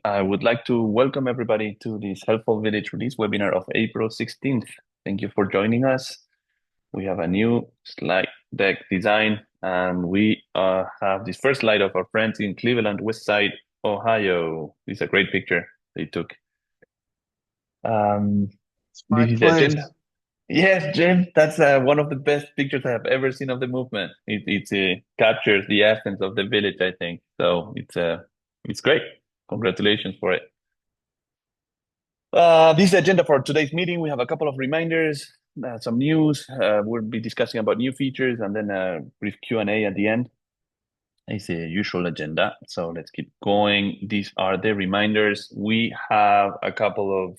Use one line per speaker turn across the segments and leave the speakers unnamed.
I would like to welcome everybody to this Helpful Village release webinar of April 16th. Thank you for joining us. We have a new slide deck design, and we have this first slide of our friends in Cleveland, West Side, Ohio. This is a great picture they took.
It's my
This is the
place.
agenda. Yes, Jim, that's one of the best pictures I have ever seen of the movement. It captures the essence of the village, I think. So it's great. Congratulations for it. This is the agenda for today's meeting. We have a couple of reminders, some news. We'll be discussing about new features and then a brief Q&A at the end. It's the usual agenda. So let's keep going. These are the reminders. We have a couple of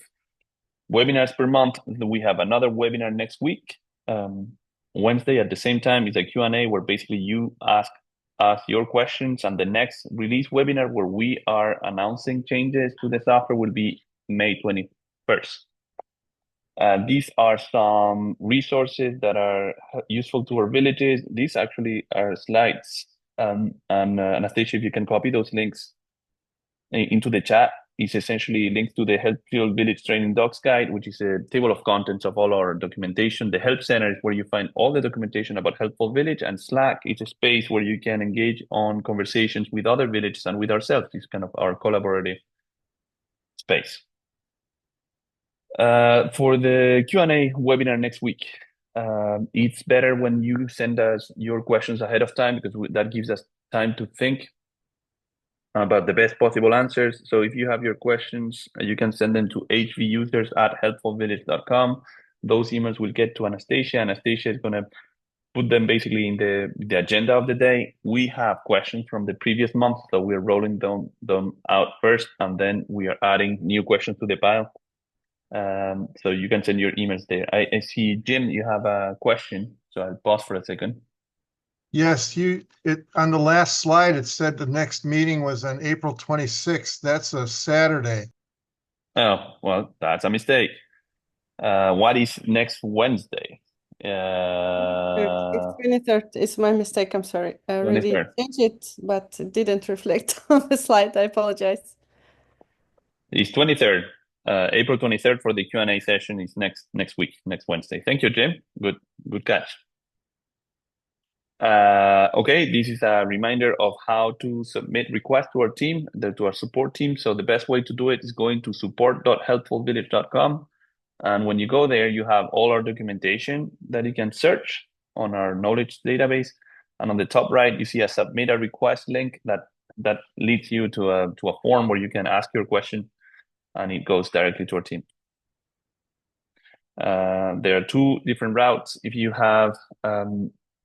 webinars per month. We have another webinar next week. Wednesday at the same time is a Q&A where basically you ask us your questions, and the next release webinar where we are announcing changes to the software will be May 21st. These are some resources that are useful to our villages. These actually are slides. Anastasia, if you can copy those links into the chat, is essentially links to the Helpful Village Training Docs Guide, which is a table of contents of all our documentation. The Help Center is where you find all the documentation about Helpful Village, and Slack is a space where you can engage on conversations with other villages and with ourselves. It's kind of our collaborative space. For the Q&A webinar next week, it's better when you send us your questions ahead of time because that gives us time to think about the best possible answers. So if you have your questions, you can send them to hvusers@helpfulvillage.com. Those emails will get to Anastasia. Anastasia is going to put them basically in the agenda of the day. We have questions from the previous month, so we're rolling them out first, and then we are adding new questions to the pile. So you can send your emails there. I see, Jim, you have a question, so I'll pause for a second.
Yes, on the last slide, it said the next meeting was on April 26th. That's a Saturday.
Oh, well, that's a mistake. What is next Wednesday?
It's 23rd. It's my mistake. I'm sorry. I already
23rd.
changed it, but it didn't reflect on the slide. I apologize.
It's 23rd. April 23rd for the Q&A session is next week, next Wednesday. Thank you, Jim. Good catch. Okay, this is a reminder of how to submit requests to our team, to our support team. So the best way to do it is going to support.helpfulvillage.com. And when you go there, you have all our documentation that you can search on our knowledge database. And on the top right, you see a submit a request link that leads you to a form where you can ask your question, and it goes directly to our team. There are two different routes. If you have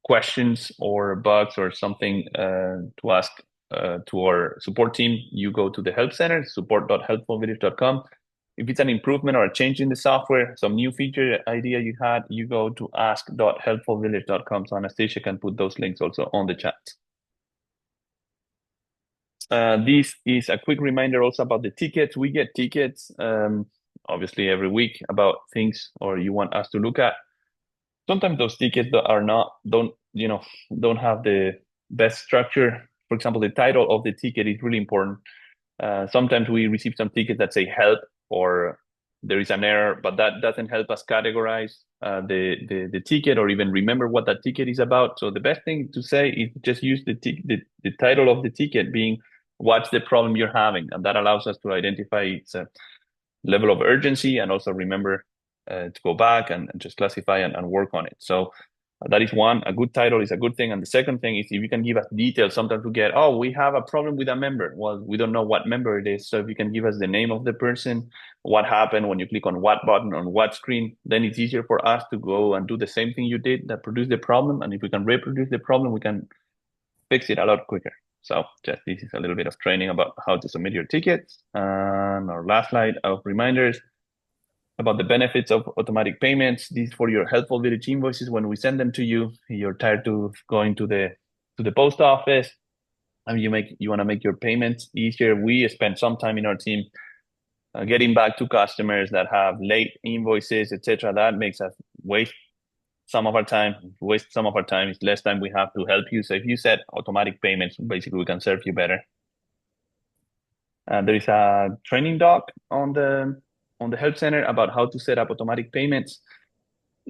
questions or bugs or something to ask to our support team, you go to the Help Center, support.helpfulvillage.com. If it's an improvement or a change in the software, some new feature idea you had, you go to ask.helpfulvillage.com. So Anastasia can put those links also on the chat. This is a quick reminder also about the tickets. We get tickets, obviously every week about things or you want us to look at. Sometimes those tickets don't have the best structure. For example, the title of the ticket is really important. Sometimes we receive some tickets that say help or there is an error, but that doesn't help us categorize the ticket or even remember what that ticket is about. So the best thing to say is just use the title of the ticket being what's the problem you're having, and that allows us to identify its level of urgency and also remember to go back and just classify and work on it. So that is one. A good title is a good thing. And the second thing is if you can give us details, sometimes we get, oh, we have a problem with a member. Well, we don't know what member it is. So if you can give us the name of the person, what happened when you click on what button on what screen, then it's easier for us to go and do the same thing you did that produced the problem. And if we can reproduce the problem, we can fix it a lot quicker. So just this is a little bit of training about how to submit your tickets. And our last slide of reminders about the benefits of automatic payments. These for your Helpful Village invoices. When we send them to you, you're tired of going to the post office, and you want to make your payments easier. We spend some time in our team getting back to customers that have late invoices, etc. That makes us waste some of our time. Waste some of our time. It's less time we have to help you. So if you set automatic payments, basically we can serve you better. There is a training doc on the help center about how to set up automatic payments.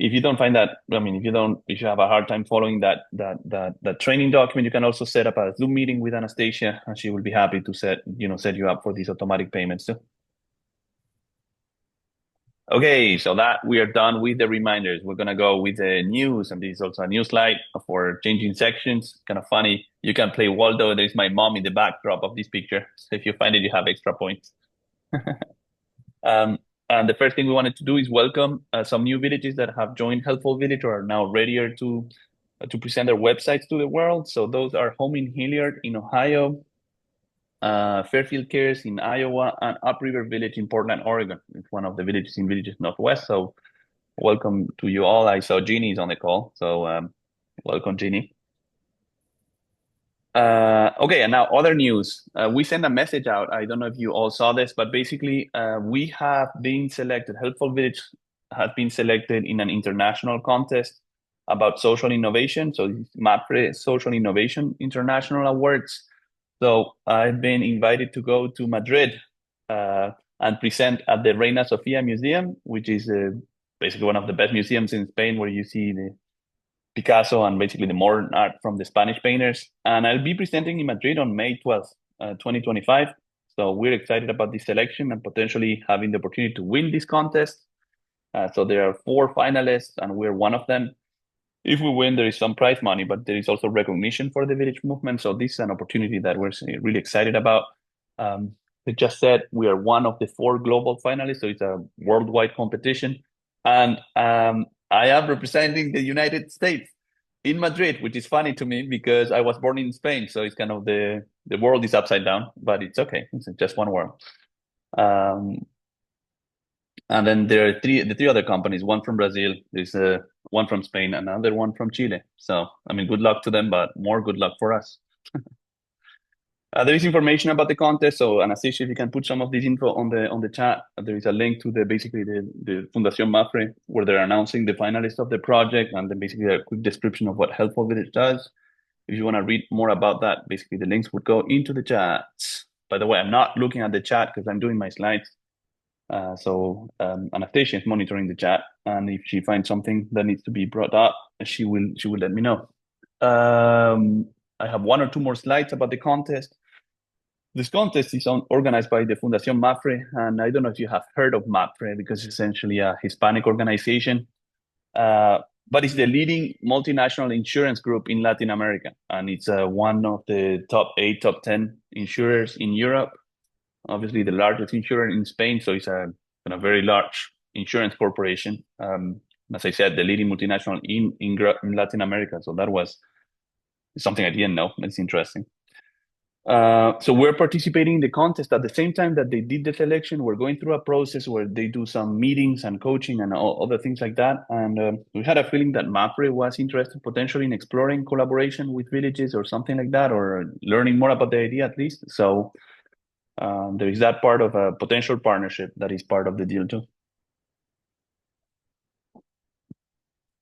If you don't find that, if you have a hard time following that training document, you can also set up a Zoom meeting with Anastasia, and she will be happy to set you up for these automatic payments too. Okay, so that we are done with the reminders. We're gonna go with the news, and this is also a new slide for changing sections. Kind of funny. You can play Waldo. There's my mom in the backdrop of this picture. So if you find it, you have extra points. And the first thing we wanted to do is welcome some new villages that have joined Helpful Village or are now readier to present their websites to the world. So those are Home in Hilliard in Ohio, Fairfield Cares in Iowa, and Upriver Village in Portland, Oregon. It's one of the villages in Villages Northwest. So welcome to you all. I saw Jeannie's on the call. So welcome, Jeannie. Okay, and now other news. We sent a message out. I don't know if you all saw this, but basically we have been selected. Helpful Village has been selected in an international contest about social innovation. So MAPFRE Social Innovation International Awards. So I've been invited to go to Madrid and present at the Reina Sofia Museum, which is basically one of the best museums in Spain, where you see the Picasso and basically the modern art from the Spanish painters. And I'll be presenting in Madrid on May 12th, 2025. So we're excited about this selection and potentially having the opportunity to win this contest. So there are 4 finalists, and we're one of them. If we win, there is some prize money, but there is also recognition for the village movement. So this is an opportunity that we're really excited about. It just said we are one of the 4 global finalists, so it's a worldwide competition. And I am representing the United States in Madrid, which is funny to me because I was born in Spain. So it's kind of the world is upside down, but it's okay. It's just one world. And then there are the 3 other companies, one from Brazil, there's one from Spain, another one from Chile. So, I mean, good luck to them, but more good luck for us. There is information about the contest. So Anastasia, if you can put some of this info on the chat, there is a link to basically the Fundación MAPFRE, where they're announcing the finalists of the project, and then basically a quick description of what Helpful Village does. If you want to read more about that, basically the links would go into the chat. By the way, I'm not looking at the chat because I'm doing my slides. So Anastasia is monitoring the chat, and if she finds something that needs to be brought up, she will let me know. I have 1 or 2 more slides about the contest. This contest is organized by the Fundación MAPFRE, and I don't know if you have heard of MAPFRE because it's essentially a Hispanic organization, but it's the leading multinational insurance group in Latin America, and it's one of the top 8, top 10 insurers in Europe. Obviously, the largest insurer in Spain, so it's a very large insurance corporation. As I said, the leading multinational in Latin America. So that was something I didn't know. It's interesting. So we're participating in the contest at the same time that they did the selection. We're going through a process where they do some meetings and coaching and all other things like that. And we had a feeling that MAPFRE was interested potentially in exploring collaboration with villages or something like that, or learning more about the idea at least. So there is that part of a potential partnership that is part of the deal too.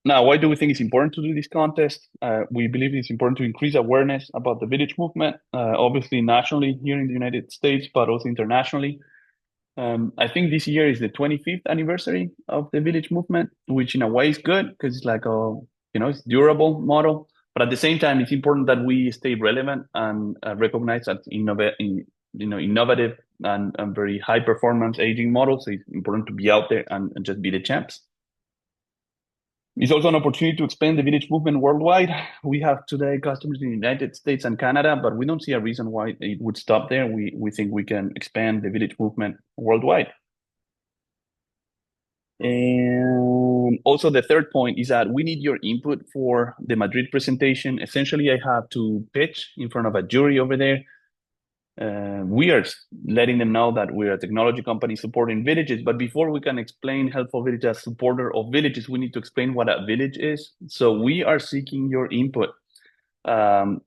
Now, why do we think it's important to do this contest? We believe it's important to increase awareness about the village movement, obviously nationally here in the United States, but also internationally. I think this year is the 25th anniversary of the village movement, which in a way is good because it's like it's durable model. But at the same time, it's important that we stay relevant and recognize as innovative and very high performance aging model. So it's important to be out there and just be the champs. It's also an opportunity to expand the village movement worldwide. We have today customers in the United States and Canada, but we don't see a reason why it would stop there. We think we can expand the village movement worldwide. And also the third point is that we need your input for the Madrid presentation. Essentially, I have to pitch in front of a jury over there. We are letting them know that we're a technology company supporting villages, but before we can explain Helpful Village as supporter of villages, we need to explain what a village is. So we are seeking your input to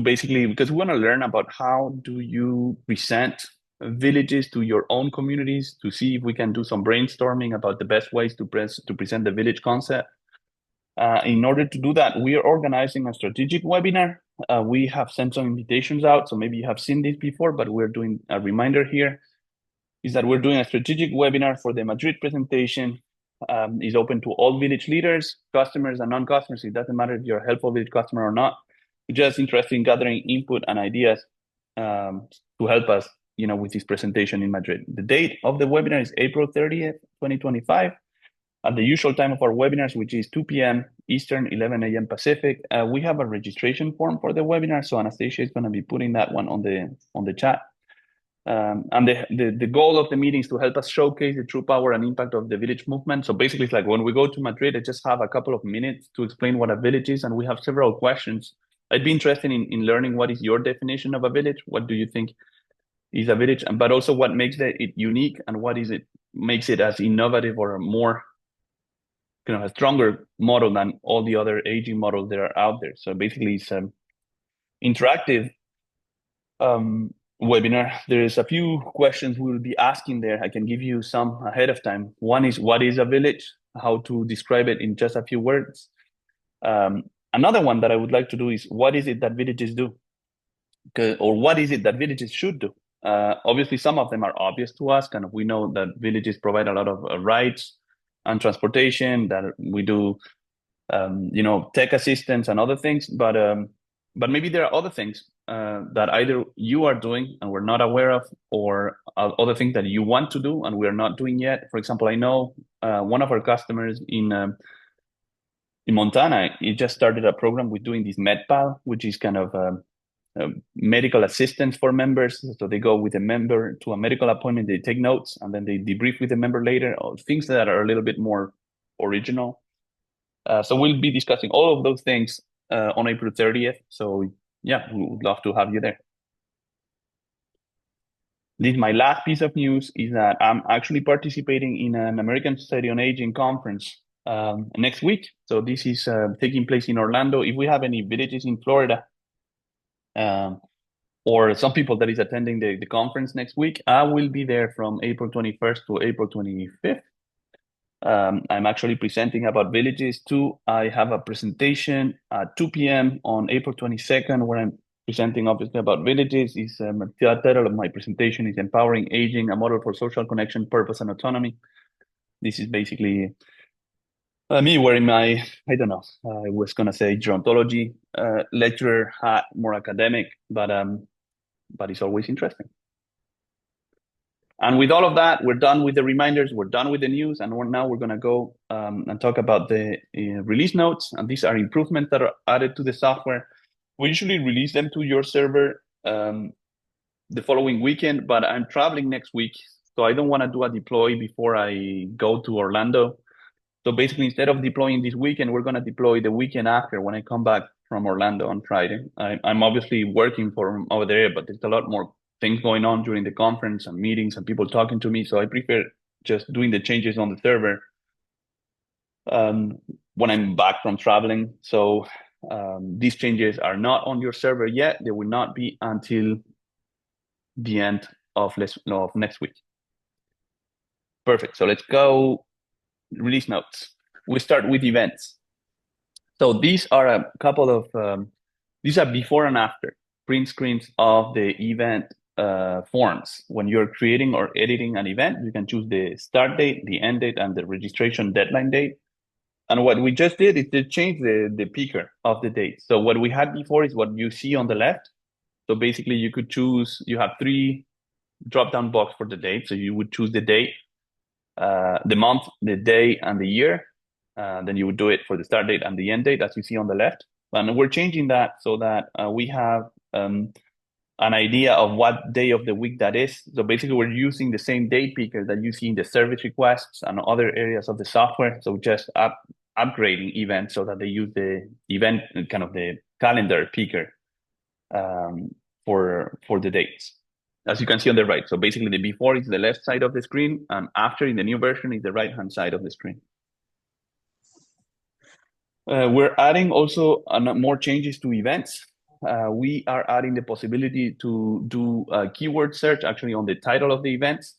basically, because we want to learn about how do you present villages to your own communities, to see if we can do some brainstorming about the best ways to present the village concept. In order to do that, we are organizing a strategic webinar we have sent some invitations out, so maybe you have seen this before, but we're doing a reminder here, is that we're doing a strategic webinar for the Madrid presentation. Is open to all village leaders, customers, and non-customers. It doesn't matter if you're a helpful village customer or not. We're just interested in gathering input and ideas to help us, with this presentation in Madrid. The date of the webinar is April 30th, 2025. At the usual time of our webinars, which is 2 p.m. Eastern, 11 a.m. Pacific. We have a registration form for the webinar, so Anastasia is going to be putting that one on the chat. And the goal of the meeting is to help us showcase the true power and impact of the village movement. So basically, it's like when we go to Madrid, I just have a couple of minutes to explain what a village is, and we have several questions. I'd be interested in learning what is your definition of a village. What do you think is a village? But also what makes it unique, and what makes it as innovative or more a stronger model than all the other aging models that are out there. So basically, it's an interactive webinar. There's a few questions we will be asking there. I can give you some ahead of time. One is, what is a village? How to describe it in just a few words. Another one that I would like to do is, what is it that villages do? Or what is it that villages should do? Obviously, some of them are obvious to us. We know that villages provide a lot of rights and transportation, that we do, tech assistance and other things. But maybe there are other things that either you are doing and we're not aware of, or other things that you want to do and we're not doing yet. For example, I know one of our customers in Montana, he just started a program with doing this MedPal, which is medical assistance for members. So they go with a member to a medical appointment, they take notes, and then they debrief with the member later, or things that are a little bit more original. So we'll be discussing all of those things on April 30th. So yeah, we would love to have you there. This, my last piece of news, is that I'm actually participating in an American Society on Aging conference next week. So this is taking place in Orlando. If we have any villages in Florida, or some people that is attending the conference next week, I will be there from April 21st to April 25th. I'm actually presenting about villages too. I have a presentation at 2 p.m. on April 22nd, where I'm presenting obviously about villages. The title of my presentation is Empowering Aging, a Model for Social Connection, Purpose, and Autonomy. This is basically me wearing my, I don't know, I was going to say gerontology lecturer hat, more academic, but it's always interesting. And with all of that, we're done with the reminders, we're done with the news, and now we're going to go and talk about the release notes. And these are improvements that are added to the software. We usually release them to your server the following weekend, but I'm traveling next week, so I don't want to do a deploy before I go to Orlando. So basically, instead of deploying this weekend, we're going to deploy the weekend after, when I come back from Orlando on Friday. I'm obviously working from over there, but there's a lot more things going on during the conference and meetings and people talking to me. So I prefer just doing the changes on the server when I'm back from traveling. So these changes are not on your server yet. They will not be until the end of next week. Perfect. So let's go. Release notes. We start with events. So these are a couple of, these are before and after print screens of the event forms. When you're creating or editing an event, you can choose the start date, the end date, and the registration deadline date. And what we just did is to change the picker of the date. So what we had before is what you see on the left. So basically you could choose, you have 3 drop-down box for the date. So you would choose the date, the month, the day, and the year. Then you would do it for the start date and the end date, as you see on the left. And we're changing that so that we have an idea of what day of the week that is. So basically, we're using the same date picker that you see in the service requests and other areas of the software. So just upgrading events so that they use the event, the calendar picker for the dates, as you can see on the right. So basically, the before is the left side of the screen, and after in the new version is the right-hand side of the screen. We're adding also more changes to events. We are adding the possibility to do a keyword search actually on the title of the events.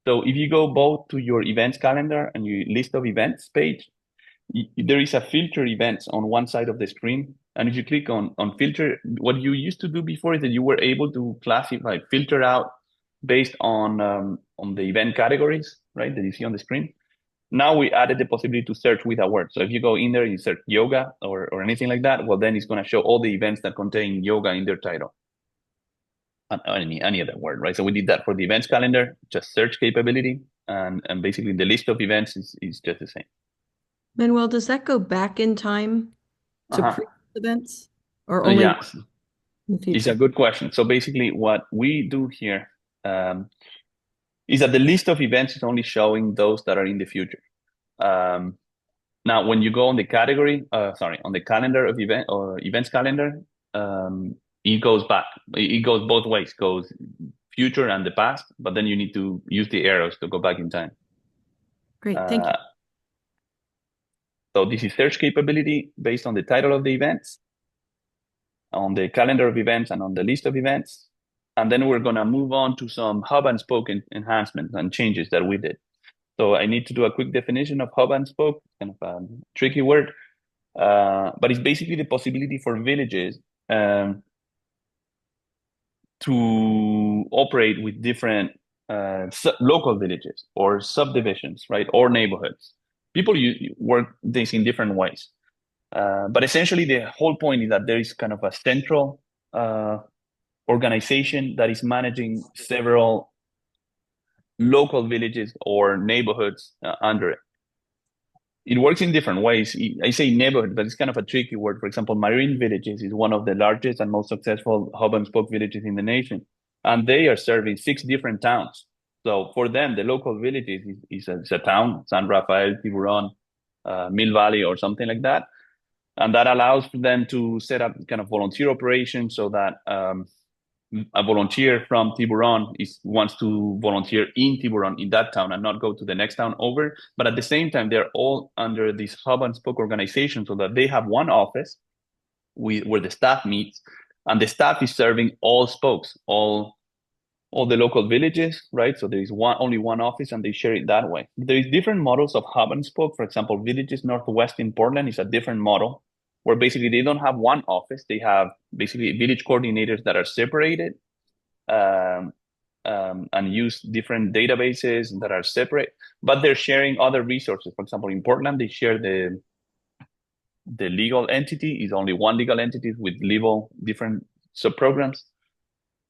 So if you go both to your events calendar and your list of events page, there is a filter events on one side of the screen. And if you click on filter, what you used to do before is that you were able to classify, filter out based on the event categories, right, that you see on the screen. Now we added the possibility to search with a word. So if you go in there, you search yoga or anything like that, well, then it's going to show all the events that contain yoga in their title. Any other word, right? So we did that for the events calendar, just search capability, and basically the list of events is just the same.
Manuel, does that go back in time to previous events or only
Yeah,
in the future?
it's a good question. So basically what we do here is that the list of events is only showing those that are in the future. Now, when you go on the category, on the calendar of event or events calendar, it goes back. It goes both ways, goes future and the past, but then you need to use the arrows to go back in time.
Great, thank you.
So this is search capability based on the title of the events, on the calendar of events, and on the list of events. And then we're going to move on to some Hub&Spoke enhancements and changes that we did. So I need to do a quick definition of Hub&Spoke, kind of a tricky word, but it's basically the possibility for villages to operate with different local villages or subdivisions, right, or neighborhoods. People work this in different ways. But essentially, the whole point is that there is kind of a central organization that is managing several local villages or neighborhoods under it. It works in different ways. I say neighborhood, but it's kind of a tricky word. For example, Marine Villages is one of the largest and most successful Hub&Spoke villages in the nation. And they are serving 6 different towns. So for them, the local villages is a town, San Rafael, Tiburon, Mill Valley, or something like that. And that allows them to set up kind of volunteer operations so that a volunteer from Tiburon wants to volunteer in Tiburon, in that town, and not go to the next town over. But at the same time, they're all under this Hub&Spoke organization so that they have one office where the staff meets, and the staff is serving all spokes, all the local villages, right? So there is only one office, and they share it that way. There is different models of Hub&Spoke. For example, Villages Northwest in Portland is a different model, where basically they don't have one office. They have basically village coordinators that are separated and use different databases that are separate, but they're sharing other resources. For example, in Portland, they share the legal entity is only one legal entity with different subprograms.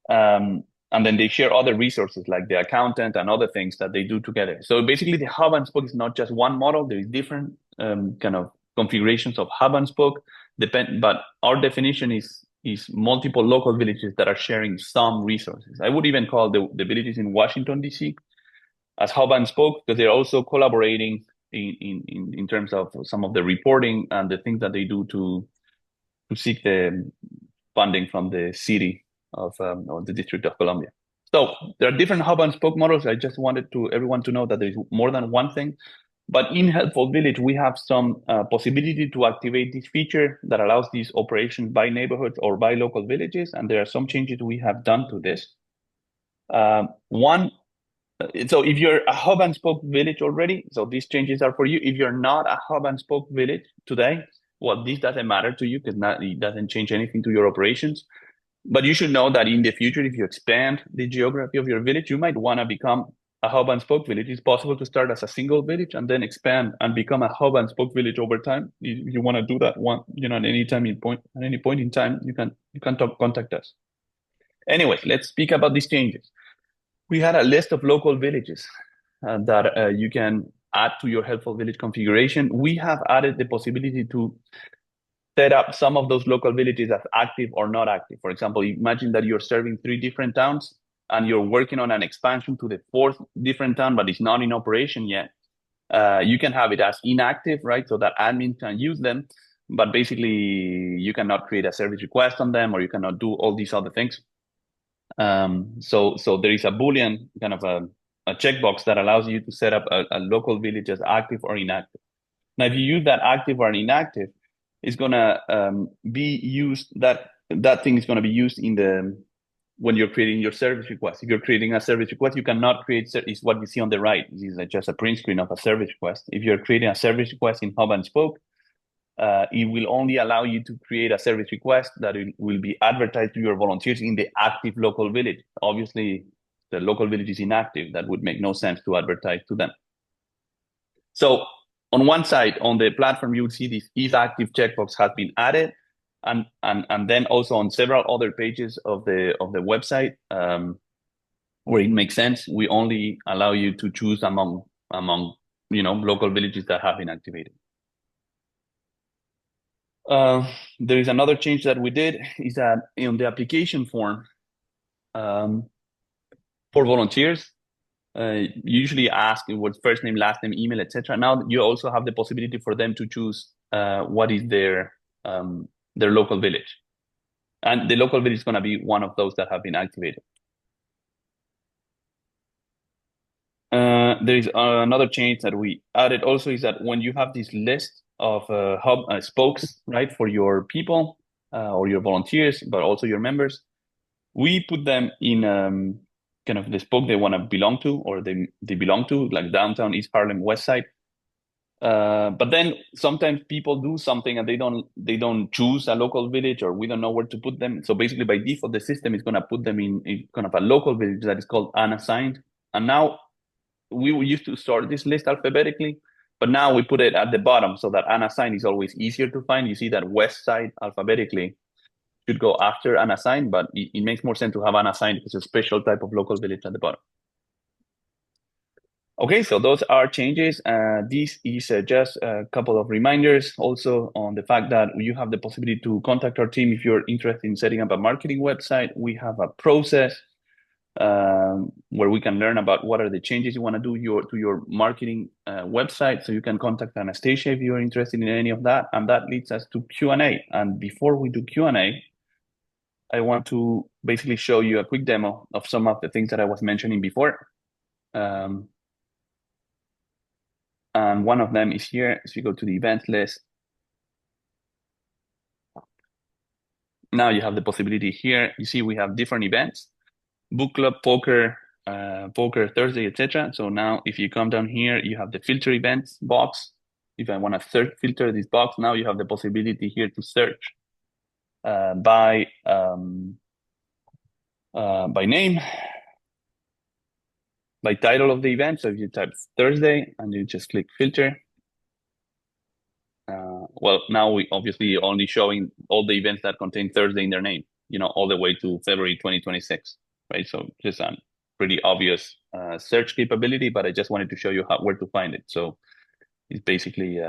And then they share other resources like the accountant and other things that they do together. So basically the Hub&Spoke is not just one model. There is different kind of configurations of Hub&Spoke, but our definition is multiple local villages that are sharing some resources. I would even call the villages in Washington, D.C. as Hub&Spoke, because they're also collaborating in terms of some of the reporting and the things that they do to seek the funding from the city of or the District of Columbia. So there are different Hub&Spoke models. I just wanted everyone to know that there's more than one thing. But in Helpful Village, we have some possibility to activate this feature that allows these operations by neighborhoods or by local villages. And there are some changes we have done to this. So if you're a Hub&Spoke village already, so these changes are for you. If you're not a Hub&Spoke village today, well, this doesn't matter to you because it doesn't change anything to your operations. But you should know that in the future, if you expand the geography of your village, you might want to become a Hub&Spoke village. It's possible to start as a single village and then expand and become a Hub&Spoke village over time. If you want to do that at any point in time, you can contact us. Anyways, let's speak about these changes. We had a list of local villages that you can add to your Helpful Village configuration. We have added the possibility to set up some of those local villages as active or not active. For example, imagine that you're serving 3 different towns and you're working on an expansion to the 4th different town, but it's not in operation yet. You can have it as inactive, right? So that admin can use them, but basically you cannot create a service request on them, or you cannot do all these other things. So there is a Boolean kind of a checkbox that allows you to set up a local village as active or inactive. Now, if you use that active or inactive, it's gonna be used. That thing is gonna be used in when you're creating your service request. If you're creating a service request, you cannot create, is what you see on the right. This is just a print screen of a service request. If you're creating a service request in Hub&Spoke, it will only allow you to create a service request that will be advertised to your volunteers in the active local village. Obviously, the local village is inactive. That would make no sense to advertise to them. So on one side, on the platform, you would see this if active checkbox has been added. And then also on several other pages of the website, where it makes sense, we only allow you to choose among local villages that have been activated. There is another change that we did, is that in the application form for volunteers, usually ask what's first name, last name, email, etc. Now you also have the possibility for them to choose what is their local village, and the local village is going to be one of those that have been activated. There is another change that we added also, is that when you have this list of spokes, right, for your people or your volunteers, but also your members, we put them in kind of the spoke they want to belong to, or they belong to, like downtown, East Harlem, West Side. But then sometimes people do something and they don't choose a local village, or we don't know where to put them. So basically by default, the system is going to put them in kind of a local village that is called unassigned. And now we used to sort this list alphabetically, but now we put it at the bottom so that unassigned is always easier to find. You see that West Side alphabetically should go after unassigned, but it makes more sense to have unassigned because it's a special type of local village at the bottom. Okay, so those are changes. This is just a couple of reminders also on the fact that you have the possibility to contact our team if you're interested in setting up a marketing website. We have a process where we can learn about what are the changes you want to do to your marketing website. So you can contact Anastasia if you're interested in any of that. And that leads us to Q&A. And before we do Q&A, I want to basically show you a quick demo of some of the things that I was mentioning before. And one of them is here. If you go to the event list, now you have the possibility here. You see we have different events: book club, poker, Thursday, etc. So now if you come down here, you have the filter events box. If I want to filter this box, now you have the possibility here to search by name, by title of the event. So if you type Thursday and you just click filter, well, now we obviously only showing all the events that contain Thursday in their name, all the way to February 2026, right? So just a pretty obvious search capability, but I just wanted to show you where to find it. So it's basically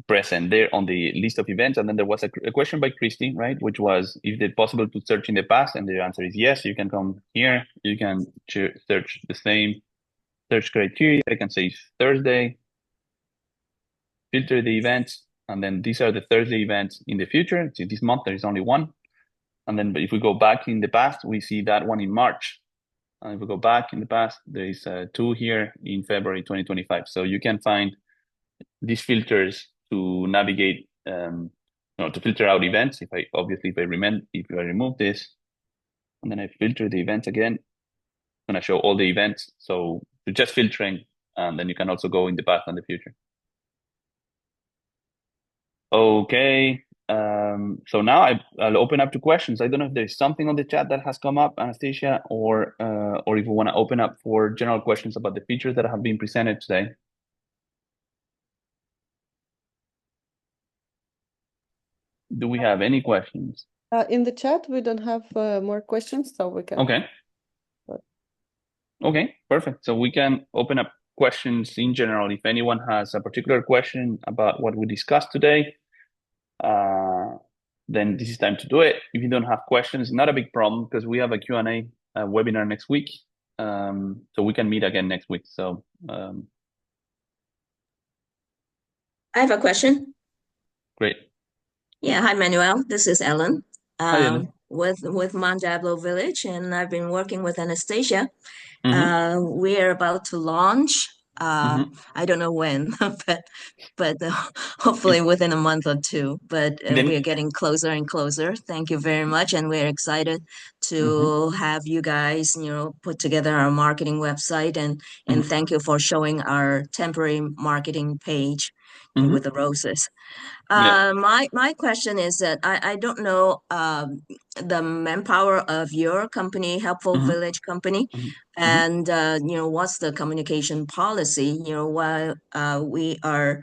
present there on the list of events. And then there was a question by Christy, right, which was, is it possible to search in the past? And the answer is yes. You can come here, you can search the same search criteria. I can say Thursday, filter the events, and then these are the Thursday events in the future. See, this month there is only one. And then if we go back in the past, we see that one in March. And if we go back in the past, there is 2 here in February 2025. So you can find these filters to navigate, to filter out events. If I remove this, and then I filter the events again, I'm going to show all the events. So you're just filtering, and then you can also go in the past and the future. Okay, so now I'll open up to questions. I don't know if there's something on the chat that has come up, Anastasia, or if we want to open up for general questions about the features that have been presented today. Do we have any questions?
In the chat, we don't have more questions, so we can.
Okay. Okay, perfect. So we can open up questions in general. If anyone has a particular question about what we discussed today, then this is time to do it. If you don't have questions, not a big problem, because we have a Q&A webinar next week. So we can meet again next week. So
I have a question.
Great.
Yeah, hi Manuel. This is Ellen.
Hi, Ellen.
With Mondiablo Village, and I've been working with Anastasia. We're about to launch I don't know when, but hopefully within a month or two. But we are getting closer and closer. Thank you very much, and we're excited to have you guys, put together our marketing website, and thank you for showing our temporary marketing page with the roses. My question is that I don't know the manpower of your company, Helpful Village company, and what's the communication policy? While we are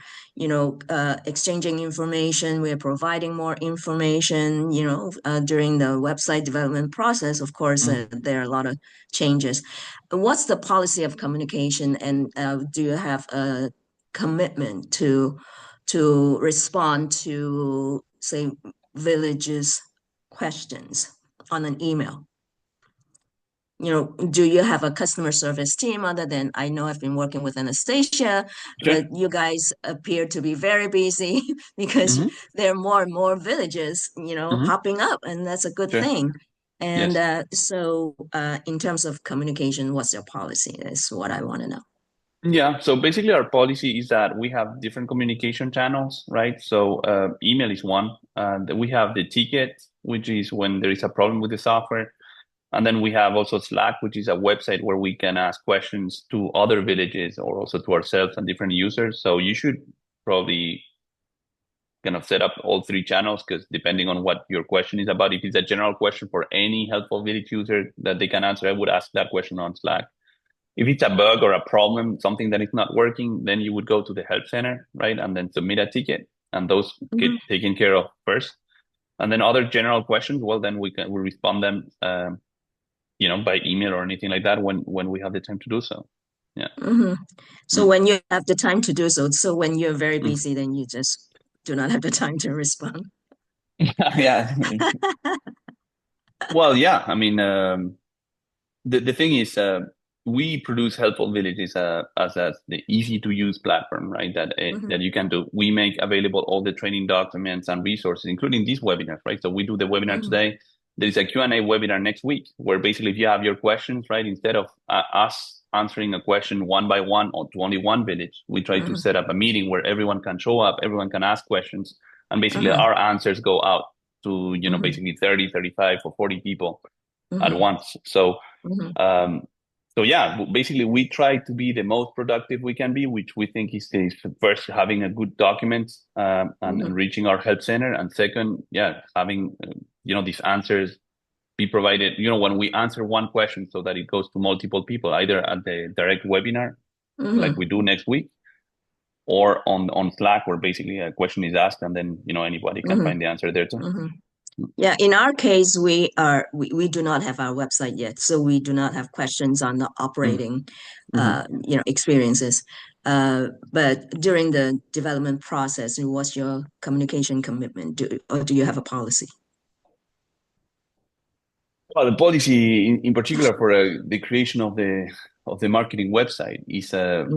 exchanging information, we are providing more information. During the website development process, of course, there are a lot of changes. What's the policy of communication, and do you have a commitment to respond to, say, villages' questions on an email? Do you have a customer service team other than, I know I've been working with Anastasia, but you guys appear to be very busy because there are more and more villages, popping up, and that's a good thing. And so in terms of communication, what's your policy? Is what I want to know.
Yeah, so basically our policy is that we have different communication channels, right? So email is one. We have the ticket, which is when there is a problem with the software. And then we have also Slack, which is a website where we can ask questions to other villages or also to ourselves and different users. So you should probably kind of set up all three channels, because depending on what your question is about, if it's a general question for any Helpful Village user that they can answer, I would ask that question on Slack. If it's a bug or a problem, something that is not working, then you would go to the help center, right? And then submit a ticket, and those get taken care of first. And then other general questions, well, then we respond them, by email or anything like that when we have the time to do so. Yeah.
So when you have the time to do so when you're very busy, then you just do not have the time to respond.
Yeah. Well, yeah. I mean, the thing is, we produce Helpful Villages as the easy to use platform, right? That you can do. We make available all the training documents and resources, including these webinars, right? So we do the webinar today. There is a Q&A webinar next week, where basically if you have your questions, right, instead of us answering a question one by one or to only one village, we try to set up a meeting where everyone can show up, everyone can ask questions, and basically our answers go out to, basically 30, 35 or 40 people at once. So, so yeah, basically we try to be the most productive we can be, which we think is first having a good document and reaching our help center, and second, having these answers be provided. When we answer one question, so that it goes to multiple people, either at the direct webinar, like we do next week, or on Slack, where basically a question is asked, and then anybody can find the answer there too.
Yeah, in our case, we do not have our website yet, so we do not have questions on the operating, experiences. But during the development process, what's your communication commitment? Or do you have a policy?
Well, the policy, in particular for the creation of the marketing website, is that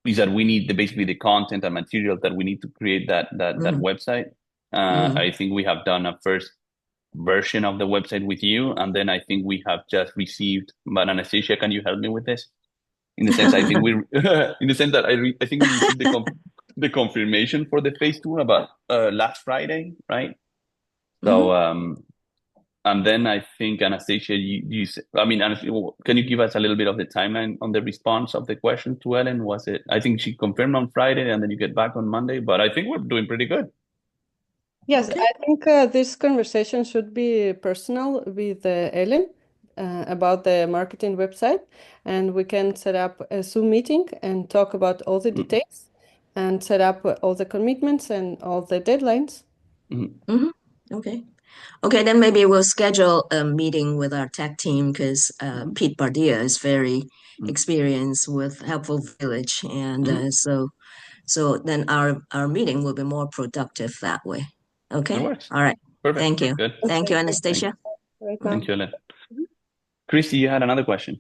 we need basically the content and material that we need to create that website. I think we have done a first version of the website with you, and then I think we have just received. But Anastasia, can you help me with this? In the sense, I think I think we received the confirmation for the phase 2 about last Friday, right? So and then I think Anastasia, can you give us a little bit of the timeline on the response of the question to Ellen? Was it? I think she confirmed on Friday, and then you get back on Monday. But I think we're doing pretty good.
Yes, I think this conversation should be personal with Ellen about the marketing website, and we can set up a Zoom meeting and talk about all the details and set up all the commitments and all the deadlines.
Okay, then maybe we'll schedule a meeting with our tech team, because Pete Bardia is very experienced with Helpful Village, and so then our meeting will be more productive that way. Okay. All right.
Perfect.
Thank you.
Good.
Thank you, Anastasia.
Thank you, Ellen. Christy, you had another question.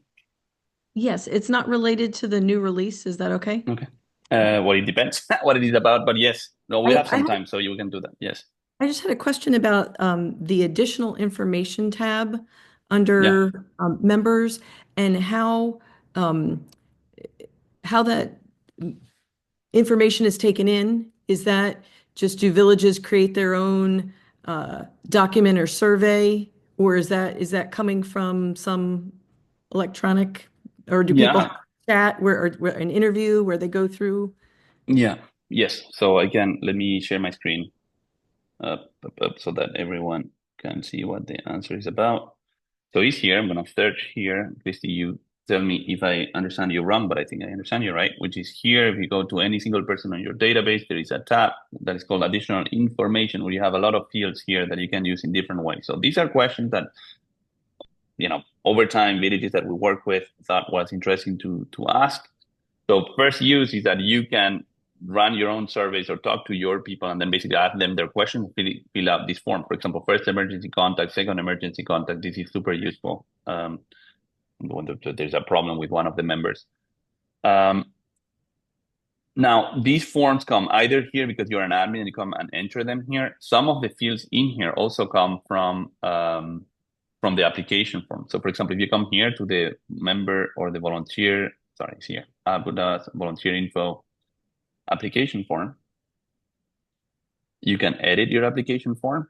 Yes, it's not related to the new release. Is that okay?
Okay. Well, it depends what it is about, but yes. No, we have some time, so you can do that. Yes.
I just had a question about the additional information tab under members, and how how that information is taken in? Is that just, do villages create their own document or survey, or is that coming from some electronic, or do people have chat or an interview where they go through?
Yes. So again, let me share my screen up so that everyone can see what the answer is about. So it's here. I'm going to search here. Christy, you tell me if I understand you wrong, but I think I understand you right, which is here. If you go to any single person on your database, there is a tab that is called additional information, where you have a lot of fields here that you can use in different ways. So these are questions that, over time, villages that we work with thought was interesting to ask. So first use is that you can run your own surveys or talk to your people and then basically ask them their questions, fill out this form. For example, first emergency contact, second emergency contact. This is super useful when there's a problem with one of the members. Now, these forms come either here because you're an admin and you come and enter them here. Some of the fields in here also come from the application form. So for example, if you come here to the member or the volunteer, sorry, it's here, volunteer info application form, you can edit your application form.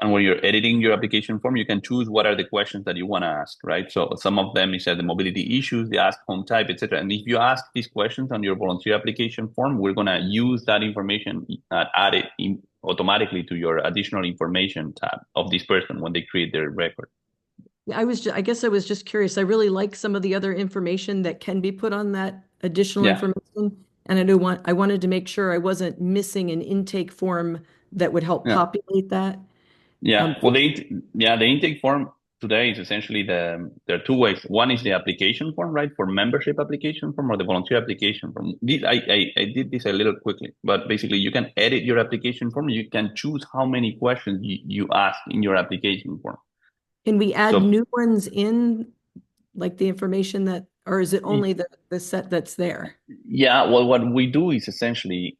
And when you're editing your application form, you can choose what are the questions that you want to ask, right? So some of them is the mobility issues, the ask home type, etc. And if you ask these questions on your volunteer application form, we're going to use that information, add it automatically to your additional information tab of this person when they create their record.
I guess I was just curious. I really like some of the other information that can be put on that additional information. And I wanted to make sure I wasn't missing an intake form that would help populate that.
Well, the intake form today is essentially there are two ways. One is the application form, right? For membership application form or the volunteer application form. I did this a little quickly, but basically you can edit your application form. You can choose how many questions you ask in your application form.
Can we add new ones in, like the information that, or is it only the set that's there?
Well, what we do is essentially,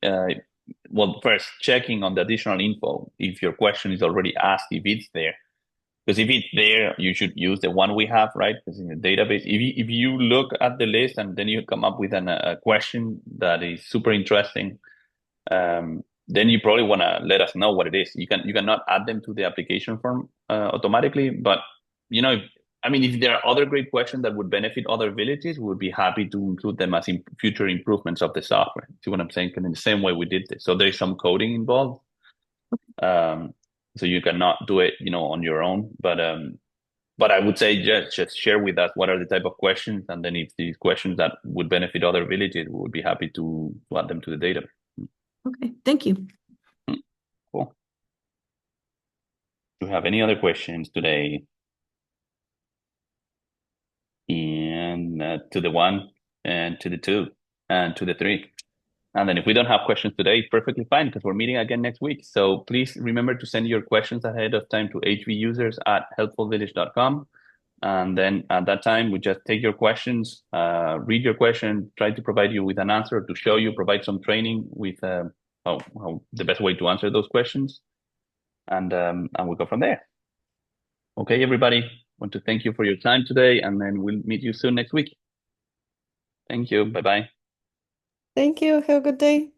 first checking on the additional info if your question is already asked, if it's there. Because if it's there, you should use the one we have, right? Because in the database, if you look at the list and then you come up with a question that is super interesting, then you probably want to let us know what it is. You cannot add them to the application form automatically, but if there are other great questions that would benefit other villages, we would be happy to include them as future improvements of the software. See what I'm saying? In the same way we did this. So there's some coding involved. So you cannot do it, on your own. But I would say just share with us what are the type of questions, and then if these questions that would benefit other villages, we would be happy to add them to the database.
Okay, thank you.
Cool. Do you have any other questions today? And to the 1 and to the 2 and to the 3. And then if we don't have questions today, perfectly fine, because we're meeting again next week. So please remember to send your questions ahead of time to hvusers@helpfulvillage.com. And then at that time, we just take your questions, read your question, try to provide you with an answer, to show you, provide some training with how the best way to answer those questions. And we'll go from there. Okay, everybody. Want to thank you for your time today, and then we'll meet you soon next week. Thank you. Bye-bye.
Thank you. Have a good day.